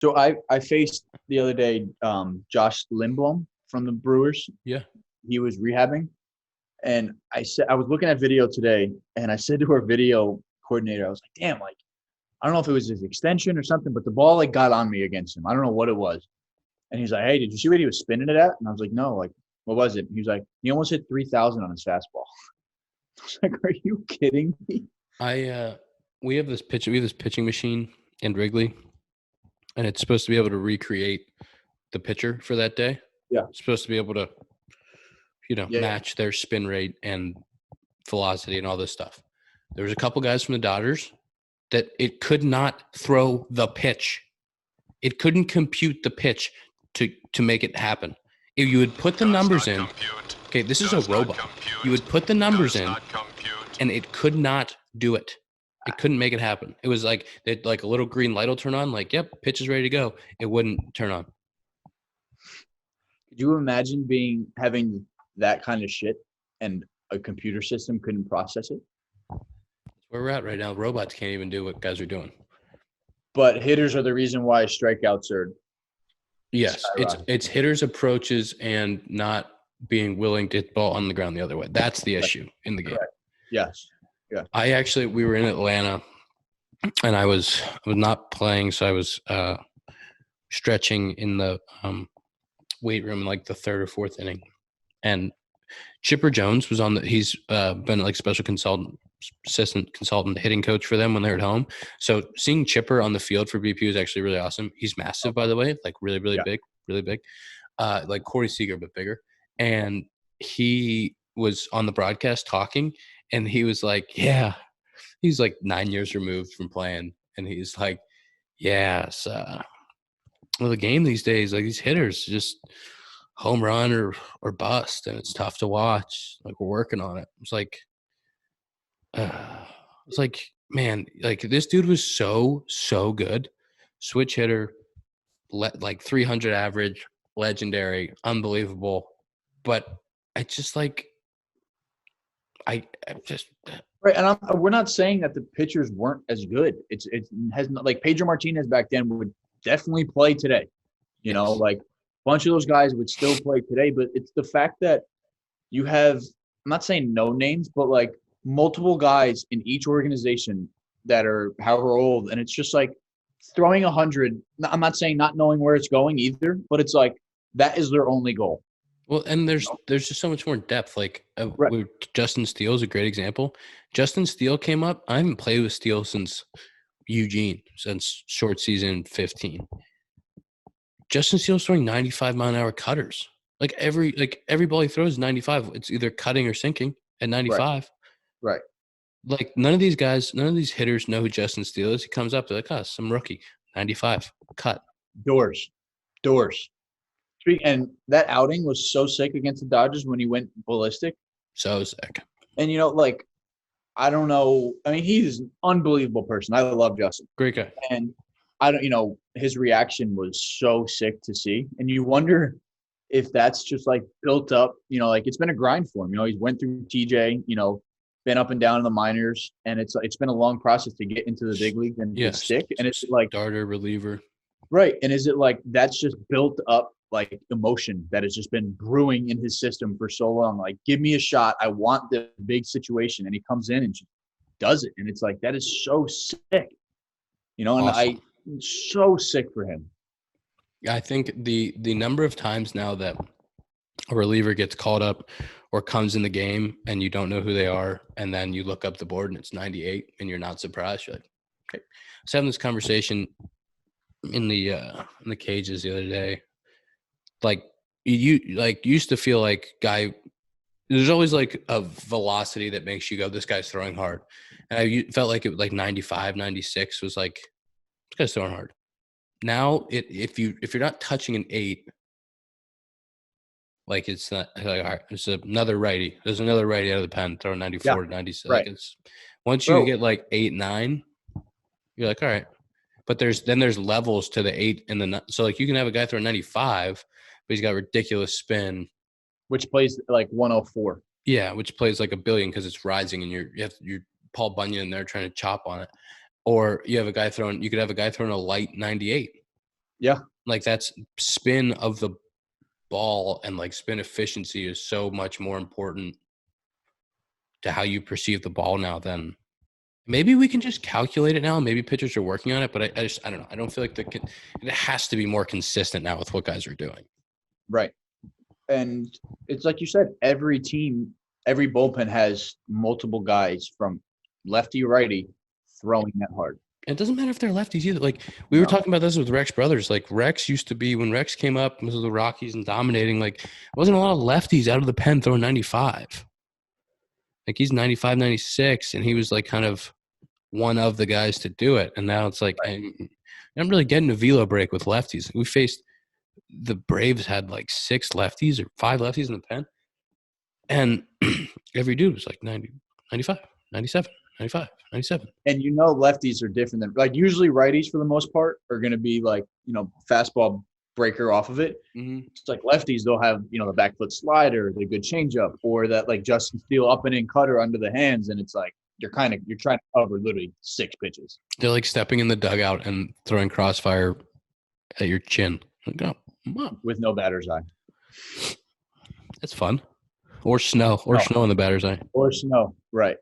So I faced the other day Josh Lindblom from the Brewers. Yeah. He was rehabbing, and I was looking at video today, and I said to our video coordinator, I was like, "Damn, like I don't know if it was his extension or something, but the ball like got on me against him. I don't know what it was." And he's like, "Hey, did you see what he was spinning it at?" And I was like, "No, like what was it?" He was like, "He almost hit 3,000 on his fastball." I was like, "Are you kidding me?" We have this pitching machine in Wrigley, and it's supposed to be able to recreate the pitcher for that day. Yeah. It's supposed to be able to, Yeah. match their spin rate and velocity and all this stuff. There was a couple guys from the Dodgers that it could not throw the pitch. It couldn't compute the pitch to make it happen. If you would put the numbers in, okay, this is a robot. You would put the numbers in, and it could not do it. It couldn't make it happen. It was like a little green light will turn on, like, yep, pitch is ready to go. It wouldn't turn on. Could you imagine having that kind of shit and a computer system couldn't process it? That's where we're at right now. Robots can't even do what guys are doing. But hitters are the reason why strikeouts are. Yes, it's hitters' approaches and not being willing to hit the ball on the ground the other way. That's the issue in the game. Correct. Yes. Yeah. We were in Atlanta, and I was not playing, so I was stretching in the weight room in like the third or fourth inning, and Chipper Jones was he's been like special assistant consultant hitting coach for them when they're at home. So seeing Chipper on the field for BP was actually really awesome. He's massive, by the way, like really, really big, really big, like Corey Seager, but bigger. And he was on the broadcast talking, and he was like, yeah, he's like 9 years removed from playing. And he's like, yes, well, the game these days, like these hitters just home run or bust, and it's tough to watch. Like we're working on it. It's like, man, like this dude was so good, switch hitter, like 300 average, legendary, unbelievable. But I just like, I just right. And we're not saying that the pitchers weren't as good. It has not, like Pedro Martinez back then would definitely play today. You know, like a bunch of those guys would still play today. But it's the fact that you have, I'm not saying no names, but like multiple guys in each organization that are however old. And it's just like throwing 100. I'm not saying not knowing where it's going either, but it's like that is their only goal. Well, and there's just so much more depth. Like Justin Steele is a great example. Justin Steele came up. I haven't played with Steele since Eugene, since short season 15. Justin Steele's throwing 95-mile-an-hour cutters. Like every ball he throws is 95. It's either cutting or sinking at 95. Right. Like none of these hitters know who Justin Steele is. He comes up, they're like, oh, some rookie, 95, cut. Doors. And that outing was so sick against the Dodgers when he went ballistic. So sick. And, like, I don't know. I mean, he's an unbelievable person. I love Justin. Great guy. And I don't, his reaction was so sick to see. And you wonder if that's just like built up, like it's been a grind for him. He's went through TJ, been up and down in the minors, and it's been a long process to get into the big league and stick. And it's like starter, reliever. Right. And is it like that's just built up like emotion that has just been brewing in his system for so long? Like, give me a shot. I want the big situation. And he comes in and just does it. And it's like, that is so sick, and awesome. I'm so sick for him. I think the number of times now that a reliever gets called up or comes in the game and you don't know who they are, and then you look up the board and it's 98 and you're not surprised. You're like, okay. I was having this conversation in the cages the other day. Like you used to feel like there's always like a velocity that makes you go, this guy's throwing hard. And I felt like it was like 95, 96 was like, this guy's throwing hard. Now if you're not touching an 8, like it's not like, all right, it's another righty. There's another righty out of the pen throwing 94 to 96. Right. Like it's once you get like 8, 9, you're like, all right. But there's levels to the 8 and the, so like you can have a guy throw 95, but he's got ridiculous spin, which plays like 104. Yeah, which plays like a billion because it's rising, and you're Paul Bunyan in there trying to chop on it. Or you could have a guy throwing a light 98. Yeah. Like that's spin of the ball and like spin efficiency is so much more important to how you perceive the ball now than maybe we can just calculate it now. Maybe pitchers are working on it, but I don't know. I don't feel like it has to be more consistent now with what guys are doing. Right. And it's like you said, every team, every bullpen has multiple guys from lefty, righty throwing that hard. It doesn't matter if they're lefties either. Like we were No. talking about this with Rex Brothers. Like Rex used to be when Rex came up with the Rockies and dominating. Like wasn't a lot of lefties out of the pen throwing 95. Like he's 95, 96, and he was like kind of one of the guys to do it. And now it's like I'm really getting a velo break with lefties. We faced the Braves had like 6 lefties or 5 lefties in the pen, and every dude was like 90, 95, 97. 95, 97. And lefties are different than like usually righties for the most part are going to be like, fastball breaker off of it. Mm-hmm. It's like lefties, they'll have, the back foot slider, the good changeup, or that like Justin Steele up and in cutter under the hands. And it's like, you're trying to cover literally 6 pitches. They're like stepping in the dugout and throwing crossfire at your chin. Like, oh, Mom. With no batter's eye. That's fun. Or snow. Or snow in the batter's eye. Or snow. Right.